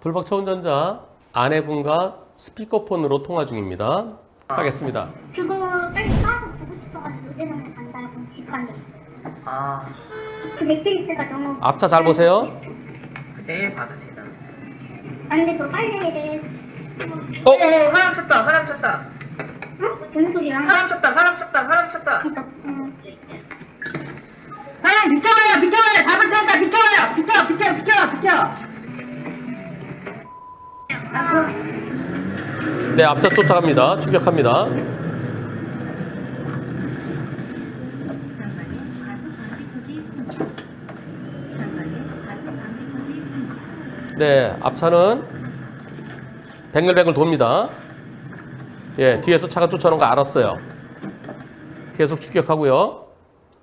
불박차 운전자 아내분과 스피커폰으로 통화 중입니다. 하겠습니다. 그거 빨리 까서 보고 싶어가지고 노대방에 간다고 직관에. 그 매트리스가 너무. 앞차 잘 보세요. 내일 봐도 되나? 안 돼, 그거 빨리 해야 돼. 사람 쳤다, 사람 쳤다. 어? 무슨 소리야? 사람 쳤다, 사람 쳤다, 사람 쳤다. 그러니까, 사람 비켜와요, 비켜와요. 잡을 테니까 비켜와요. 비켜. 네, 앞차 쫓아갑니다. 추격합니다. 네, 앞차는 뱅글뱅글 돕니다. 예, 뒤에서 차가 쫓아오는 거 알았어요. 계속 추격하고요.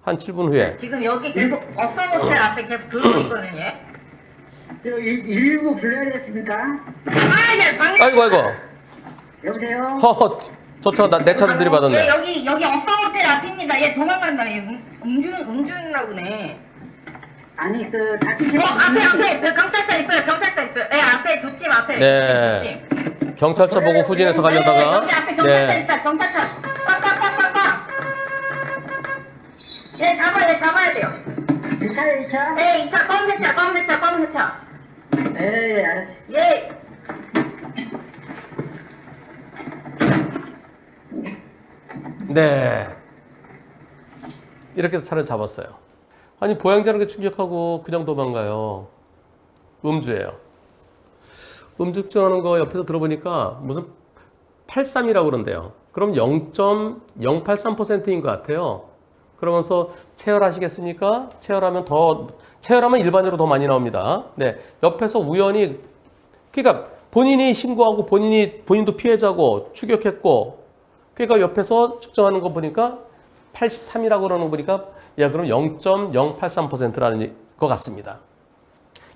한 7분 후에. 지금 여기 계속 어서 호텔 앞에 계속 들고 있거든요. 얘. 119 불러야 되겠습니까? 예, 방금. 아이고. 여보세요? 허허, 저 차가 내 차를 얘 들이받았네. 여기 어서 호텔 앞입니다. 얘 도망간다. 얘 음주인가 보네. 아니 다친 앞에 그 경찰차 있어요. 예, 앞에 두 집 앞에. 네. 두 집. 경찰차 보고 후진해서 가려다가. 여기 앞에 경찰차 있다. 경찰차. 빡빡빡빡빡. 얘 잡아야 돼요. 이 차에 이 차? 네, 2차 검은 차. 네, 알았어. 예. 네. 이렇게 해서 차를 잡았어요. 아니, 보행자를 추격하고 그냥 도망가요. 음주예요. 음주 측정하는 거 옆에서 들어보니까 무슨 83이라고 그런대요. 그럼 0.083%인 것 같아요. 그러면서 체열하시겠습니까? 체열하면 일반적으로 더 많이 나옵니다. 네. 옆에서 우연히, 그러니까 본인이 신고하고 본인도 피해자고 추격했고, 그러니까 옆에서 측정하는 거 보니까 83이라고 그러는 거 보니까, 야, 그럼 0.083%라는 것 같습니다.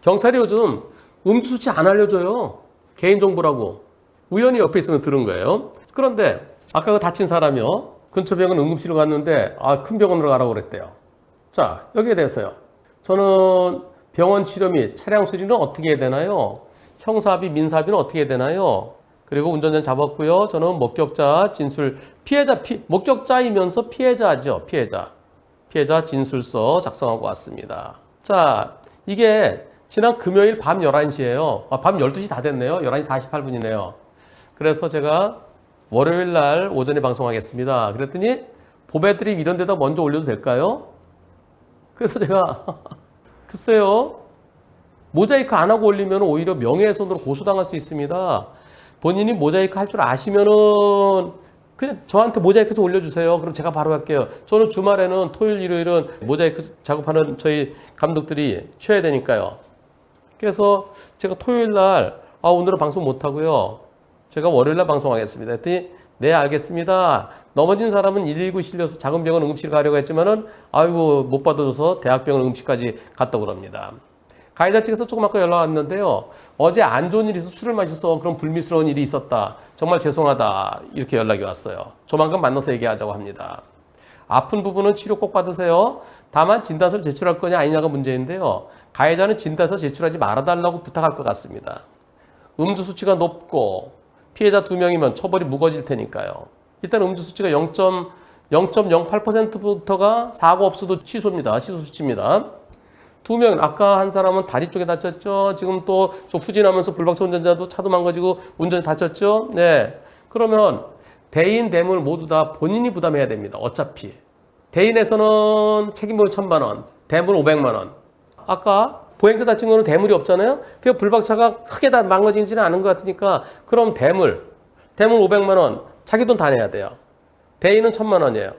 경찰이 요즘 음주 수치 안 알려줘요. 개인정보라고. 우연히 옆에 있으면 들은 거예요. 그런데 아까 그 다친 사람이요. 근처 병원 응급실로 갔는데 큰 병원으로 가라고 그랬대요. 자, 여기에 대해서요. 저는 병원 치료 및 차량 수리는 어떻게 해야 되나요? 형사합의, 민사합의는 어떻게 해야 되나요? 그리고 운전자 잡았고요. 저는 목격자 진술, 목격자이면서 피해자죠. 피해자 진술서 작성하고 왔습니다. 자, 이게 지난 금요일 밤 11시예요. 밤 12시 다 됐네요. 11시 48분이네요. 그래서 제가 월요일 날 오전에 방송하겠습니다. 그랬더니 보배드립 이런 데다 먼저 올려도 될까요? 그래서 제가 글쎄요. 모자이크 안 하고 올리면 오히려 명예훼손으로 고소당할 수 있습니다. 본인이 모자이크 할 줄 아시면은 그냥 저한테 모자이크해서 올려주세요. 그럼 제가 바로 할게요. 저는 주말에는 토요일, 일요일은 모자이크 작업하는 저희 감독들이 쉬어야 되니까요. 그래서 제가 토요일 날 오늘은 방송 못 하고요. 제가 월요일 날 방송하겠습니다. 했더니 네, 알겠습니다. 넘어진 사람은 119 실려서 작은 병원 응급실 가려고 했지만은 아이고 못 받아줘서 대학병원 응급실까지 갔다고 그럽니다. 가해자 측에서 조금 아까 연락 왔는데요. 어제 안 좋은 일이 있어서 술을 마셔서 그런 불미스러운 일이 있었다. 정말 죄송하다. 이렇게 연락이 왔어요. 조만간 만나서 얘기하자고 합니다. 아픈 부분은 치료 꼭 받으세요. 다만 진단서를 제출할 거냐 아니냐가 문제인데요. 가해자는 진단서 제출하지 말아달라고 부탁할 것 같습니다. 음주 수치가 높고 피해자 2명이면 처벌이 무거워질 테니까요. 일단 음주 수치가 0.08%부터가 사고 없어도 취소입니다. 취소 수치입니다. 2명, 아까 한 사람은 다리 쪽에 다쳤죠. 지금 또 후진하면서 불박차 운전자도 차도 망가지고 운전이 다쳤죠. 네. 그러면 대인, 대물 모두 다 본인이 부담해야 됩니다. 어차피. 대인에서는 책임보험 1,000만 원, 대물 500만 원. 아까 보행자 다친 거는 대물이 없잖아요. 그 불박차가 크게 다 망가지지는 않은 것 같으니까 그럼 대물 500만 원, 자기 돈 다 내야 돼요. 대인은 1,000만 원이에요.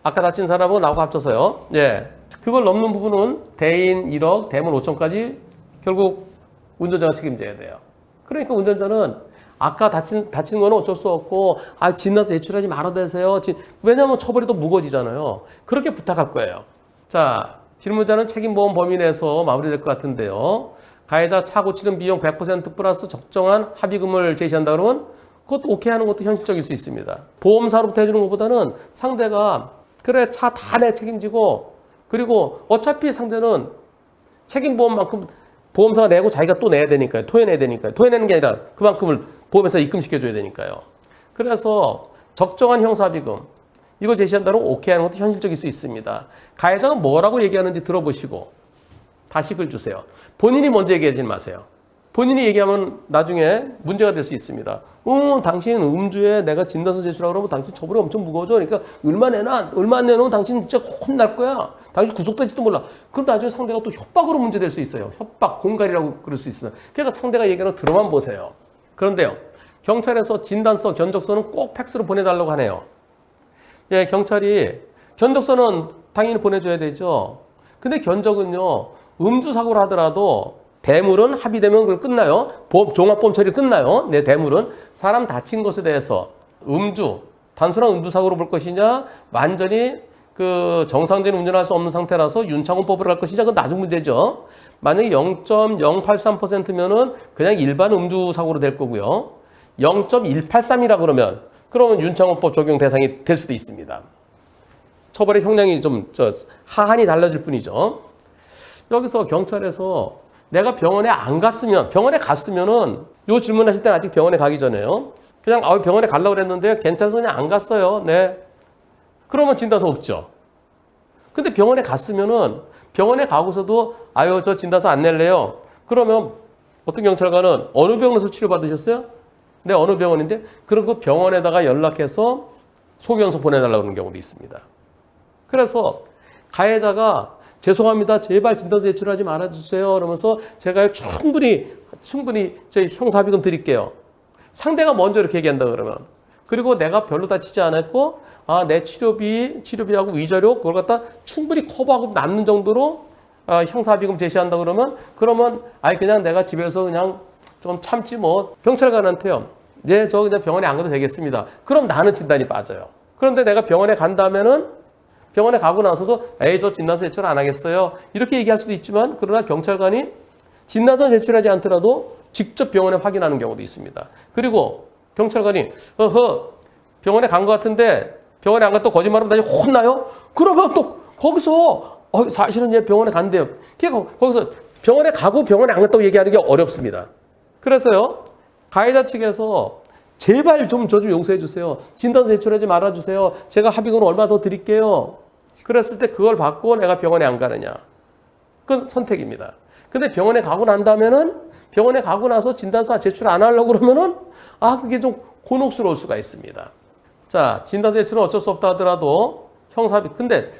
아까 다친 사람하고 나하고 합쳐서요. 예. 그걸 넘는 부분은 대인 1억, 대물 5천까지 결국 운전자가 책임져야 돼요. 그러니까 운전자는 아까 다친 거는 어쩔 수 없고 진단서 제출하지 말아대세요. 왜냐하면 처벌이 더 무거워지잖아요. 그렇게 부탁할 거예요. 자, 질문자는 책임보험 범위 내에서 마무리될 것 같은데요. 가해자 차 고치는 비용 100% 플러스 적정한 합의금을 제시한다 그러면 그것도 오케이 하는 것도 현실적일 수 있습니다. 보험사로부터 해주는 것보다는 상대가 그래 차 다 내 책임지고 그리고 어차피 상대는 책임보험만큼 보험사가 내고 자기가 또 내야 되니까요. 토해내야 되니까요. 토해내는 게 아니라 그만큼을 보험회사 입금시켜줘야 되니까요. 그래서 적정한 형사비금 이거 제시한다면 오케이 하는 것도 현실적일 수 있습니다. 가해자가 뭐라고 얘기하는지 들어보시고 다시 글 주세요. 본인이 먼저 얘기하지 마세요. 본인이 얘기하면 나중에 문제가 될 수 있습니다. 당신 음주에 내가 진단서 제출하고 그러면 당신 처벌이 엄청 무거워져. 그러니까 얼마 안 내놓으면 당신 진짜 혼날 거야. 당신 구속될지도 몰라. 그럼 나중에 상대가 또 협박으로 문제될 수 있어요. 협박, 공갈이라고 그럴 수 있어요. 그러니까 상대가 얘기하는 거 들어만 보세요. 그런데요. 경찰에서 진단서, 견적서는 꼭 팩스로 보내달라고 하네요. 예, 경찰이 견적서는 당연히 보내줘야 되죠. 근데 견적은요. 음주사고를 하더라도 대물은 합의되면 그걸 끝나요. 종합보험 처리 끝나요. 네, 대물은 사람 다친 것에 대해서 단순한 음주사고로 볼 것이냐, 완전히 그 정상적인 운전할 수 없는 상태라서 윤창호법으로 할 것이냐, 그건 나중 문제죠. 만약에 0.083%면은 그냥 일반 음주사고로 될 거고요. 0.183이라 그러면 윤창호법 적용 대상이 될 수도 있습니다. 처벌의 형량이 좀 하한이 달라질 뿐이죠. 여기서 경찰에서 내가 병원에 갔으면은 요 질문하실 때는 아직 병원에 가기 전에요. 그냥 병원에 가려고 그랬는데 괜찮아서 그냥 안 갔어요. 네. 그러면 진단서 없죠. 근데 병원에 갔으면은 병원에 가고서도 저 진단서 안 낼래요. 그러면 어떤 경찰관은 어느 병원에서 치료받으셨어요? 네, 어느 병원인데? 그럼 그 병원에다가 연락해서 소견서 보내달라고 하는 경우도 있습니다. 그래서 가해자가 죄송합니다. 제발 진단서 제출하지 말아주세요. 그러면서 제가 충분히 저희 형사비금 드릴게요. 상대가 먼저 이렇게 얘기한다 그러면. 그리고 내가 별로 다치지 않았고 내 치료비하고 위자료 그걸 갖다 충분히 커버하고 남는 정도로 형사비금 제시한다 그러면 그냥 내가 집에서 그냥 좀 참지 뭐. 경찰관한테요. 네, 저 그냥 병원에 안 가도 되겠습니다. 그럼 나는 진단이 빠져요. 그런데 내가 병원에 간다면은 병원에 가고 나서도 저 진단서 제출 안 하겠어요. 이렇게 얘기할 수도 있지만 그러나 경찰관이 진단서 제출하지 않더라도 직접 병원에 확인하는 경우도 있습니다. 그리고 경찰관이 병원에 간 것 같은데 병원에 안 갔다 거짓말하면 나중에 혼나요? 그러면 또 거기서 사실은 얘 병원에 간대요. 거기서 병원에 가고 병원에 안 갔다고 얘기하는 게 어렵습니다. 그래서요. 가해자 측에서 제발 저 좀 용서해 주세요. 진단서 제출하지 말아주세요. 제가 합의금을 얼마 더 드릴게요. 그랬을 때 그걸 받고 내가 병원에 안 가느냐. 그건 선택입니다. 근데 병원에 가고 병원에 가고 나서 진단서 제출 안 하려고 그러면은 그게 좀 곤혹스러울 수가 있습니다. 자, 진단서 제출은 어쩔 수 없다 하더라도 형사비. 근데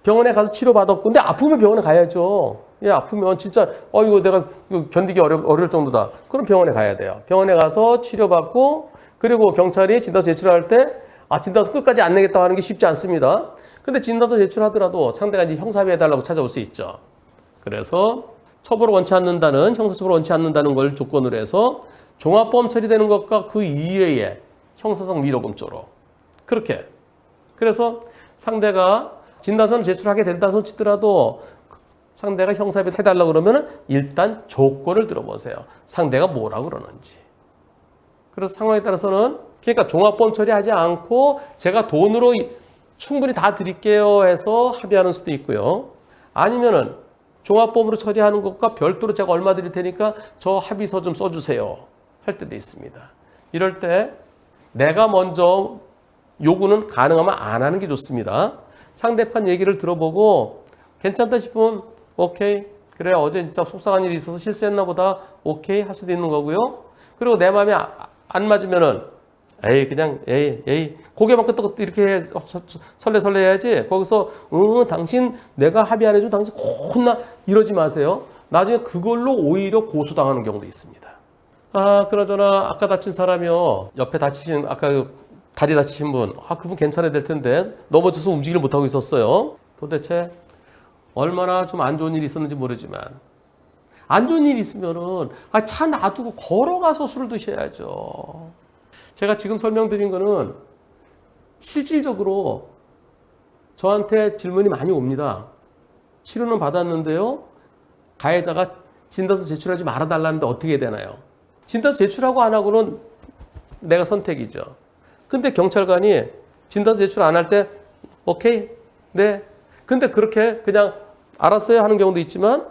병원에 가서 치료받았고 근데 아프면 병원에 가야죠. 예, 아프면 진짜 이거 내가 견디기 어려울 정도다. 그럼 병원에 가야 돼요. 병원에 가서 치료받고 그리고 경찰이 진단서 제출할 때 진단서 끝까지 안 내겠다고 하는 게 쉽지 않습니다. 근데 진단서 제출하더라도 상대가 이제 형사비 해달라고 찾아올 수 있죠. 그래서 처벌을 원치 않는다는 형사처벌을 원치 않는다는 걸 조건으로 해서 종합보험 처리되는 것과 그 이외에 형사상 위로금조로 그렇게. 그래서 상대가 진단서를 제출하게 된다 손치더라도 상대가 형사비 해달라고 그러면 일단 조건을 들어보세요. 상대가 뭐라고 그러는지. 그래서 상황에 따라서는 그러니까 종합보험 처리하지 않고 제가 돈으로 충분히 다 드릴게요 해서 합의하는 수도 있고요. 아니면은 종합보험으로 처리하는 것과 별도로 제가 얼마 드릴 테니까 저 합의서 좀 써주세요 할 때도 있습니다. 이럴 때 내가 먼저 요구는 가능하면 안 하는 게 좋습니다. 상대편 얘기를 들어보고 괜찮다 싶으면 오케이. 그래 어제 진짜 속상한 일이 있어서 실수했나 보다. 오케이 할 수도 있는 거고요. 그리고 내 마음에 안 맞으면은 그냥 고개만 끄덕끄덕 이렇게 설레 해야지. 거기서 당신 내가 합의 안 해주면 당신 혼나 이러지 마세요. 나중에 그걸로 오히려 고소당하는 경우도 있습니다. 그러잖아 아까 다친 사람이요. 옆에 다치신 아까 다리 다치신 분. 그분 괜찮아야 될 텐데 넘어져서 움직이를 못하고 있었어요. 도대체 얼마나 좀 안 좋은 일이 있었는지 모르지만 안 좋은 일이 있으면은 차 놔두고 걸어가서 술을 드셔야죠. 제가 지금 설명드린 거는 실질적으로 저한테 질문이 많이 옵니다. 치료는 받았는데요. 가해자가 진단서 제출하지 말아달라는데 어떻게 해야 되나요? 진단서 제출하고 안 하고는 내가 선택이죠. 근데 경찰관이 진단서 제출 안 할 때 오케이? 네. 근데 그렇게 그냥 알았어요 하는 경우도 있지만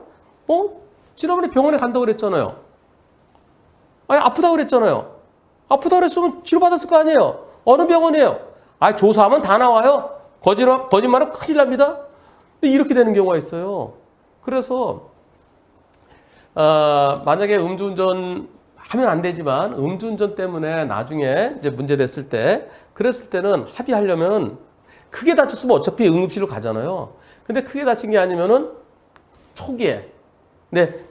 지난번에 병원에 간다고 그랬잖아요. 아니, 아프다고 그랬잖아요. 아프다고 그랬으면 치료받았을 거 아니에요. 어느 병원이에요? 아, 조사하면 다 나와요. 거짓말은 큰일 납니다. 이렇게 되는 경우가 있어요. 그래서 만약에 음주운전 하면 안 되지만 음주운전 때문에 나중에 이제 문제 됐을 때 그랬을 때는 합의하려면 크게 다쳤으면 어차피 응급실로 가잖아요. 근데 크게 다친 게 아니면은 초기에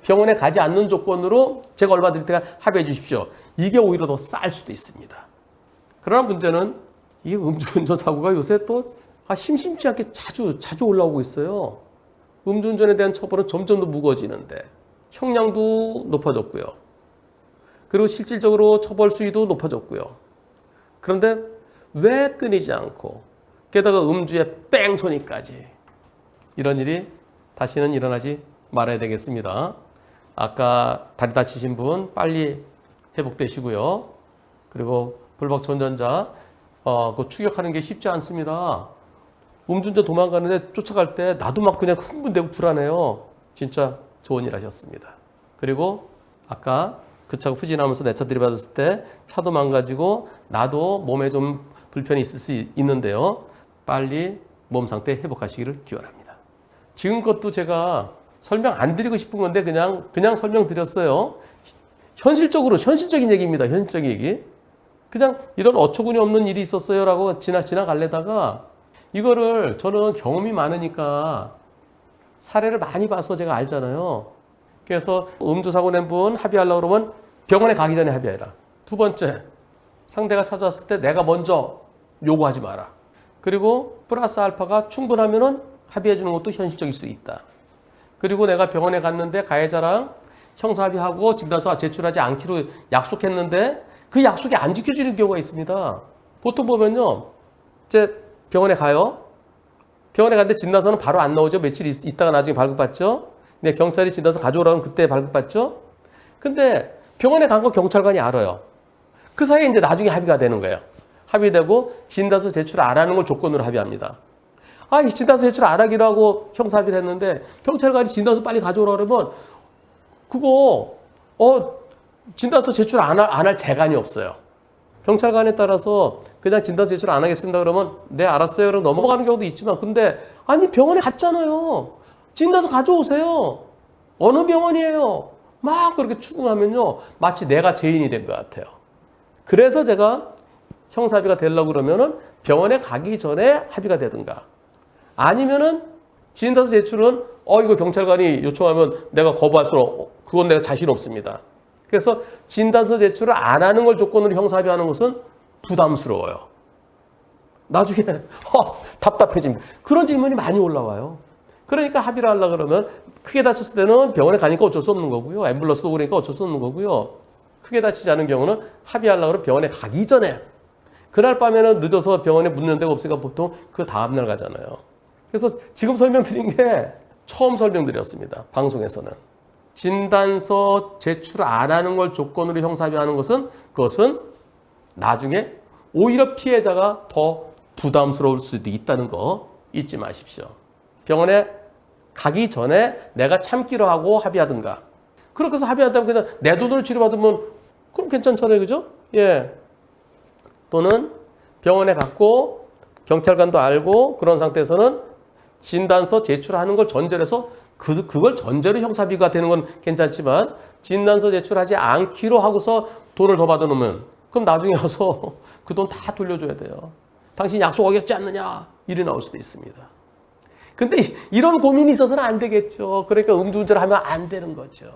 병원에 가지 않는 조건으로 제가 얼마 드릴 테니까 합의해 주십시오. 이게 오히려 더 쌀 수도 있습니다. 그러나 문제는 이 음주운전 사고가 요새 또 심심치 않게 자주 올라오고 있어요. 음주운전에 대한 처벌은 점점 더 무거워지는데 형량도 높아졌고요. 그리고 실질적으로 처벌 수위도 높아졌고요. 그런데 왜 끊이지 않고 게다가 음주에 뺑소니까지 이런 일이 다시는 일어나지 말아야 되겠습니다. 아까 다리 다치신 분 빨리 회복되시고요. 그리고 불박차 운전자 그 추격하는 게 쉽지 않습니다. 음주운전 도망가는데 쫓아갈 때 나도 막 그냥 흥분되고 불안해요. 진짜 좋은 일 하셨습니다. 그리고 아까 그 차가 후진하면서 내 차 들이받았을 때 차도 망가지고 나도 몸에 좀 불편이 있을 수 있는데요. 빨리 몸 상태 회복하시기를 기원합니다. 지금 것도 제가 설명 안 드리고 싶은 건데 그냥 설명드렸어요. 현실적인 얘기입니다. 현실적인 얘기. 그냥 이런 어처구니 없는 일이 있었어요라고 지나갈래다가 이거를 저는 경험이 많으니까 사례를 많이 봐서 제가 알잖아요. 그래서 음주사고 낸 분 합의하려고 그러면 병원에 가기 전에 합의해라. 두 번째, 상대가 찾아왔을 때 내가 먼저 요구하지 마라. 그리고 플러스 알파가 충분하면은 합의해 주는 것도 현실적일 수 있다. 그리고 내가 병원에 갔는데 가해자랑 형사합의하고 진단서 제출하지 않기로 약속했는데 그 약속이 안 지켜지는 경우가 있습니다. 보통 보면요. 이제 병원에 가요. 병원에 갔는데 진단서는 바로 안 나오죠. 며칠 있다가 나중에 발급받죠. 근데 경찰이 진단서 가져오라면 그때 발급받죠. 근데 병원에 간 거 경찰관이 알아요. 그 사이에 이제 나중에 합의가 되는 거예요. 합의되고 진단서 제출 안 하는 걸 조건으로 합의합니다. 이 진단서 제출 안 하기로 하고 형사 합의를 했는데 경찰관이 진단서 빨리 가져오라 그러면 그거 진단서 제출 안 할 재간이 없어요. 경찰관에 따라서 그냥 진단서 제출 안 하겠습니다 그러면 네 알았어요 그럼 넘어가는 경우도 있지만 근데 아니 병원에 갔잖아요. 진단서 가져오세요. 어느 병원이에요? 막 그렇게 추궁하면요 마치 내가 죄인이 된 것 같아요. 그래서 제가 형사합의가 되려고 그러면은 병원에 가기 전에 합의가 되든가 아니면은 진단서 제출은 이거 경찰관이 요청하면 내가 거부할 수는 그건 내가 자신 없습니다. 그래서 진단서 제출을 안 하는 걸 조건으로 형사합의하는 것은 부담스러워요. 나중에 답답해집니다. 그런 질문이 많이 올라와요. 그러니까 합의를 하려고 그러면 크게 다쳤을 때는 병원에 가니까 어쩔 수 없는 거고요. 앰뷸런스도 오니까 어쩔 수 없는 거고요. 크게 다치지 않은 경우는 합의하려고 그러면 병원에 가기 전에 그날 밤에는 늦어서 병원에 묻는 데가 없으니까 보통 그 다음날 가잖아요. 그래서 지금 설명드린 게 처음 설명드렸습니다. 방송에서는. 진단서 제출 안 하는 걸 조건으로 형사합의하는 것은 그것은 나중에 오히려 피해자가 더 부담스러울 수도 있다는 거 잊지 마십시오. 병원에 가기 전에 내가 참기로 하고 합의하든가. 그렇게 해서 합의한다면 그냥 내 돈으로 치료받으면 그럼 괜찮잖아요. 그죠? 예. 또는 병원에 갔고 경찰관도 알고 그런 상태에서는 진단서 제출하는 걸 전제로 해서 그걸 전제로 형사합의가 되는 건 괜찮지만 진단서 제출하지 않기로 하고서 돈을 더 받아놓으면 그럼 나중에 와서 그 돈 다 돌려줘야 돼요. 당신 약속 어겼지 않느냐 일이 나올 수도 있습니다. 근데 이런 고민이 있어서는 안 되겠죠. 그러니까 음주운전을 하면 안 되는 거죠.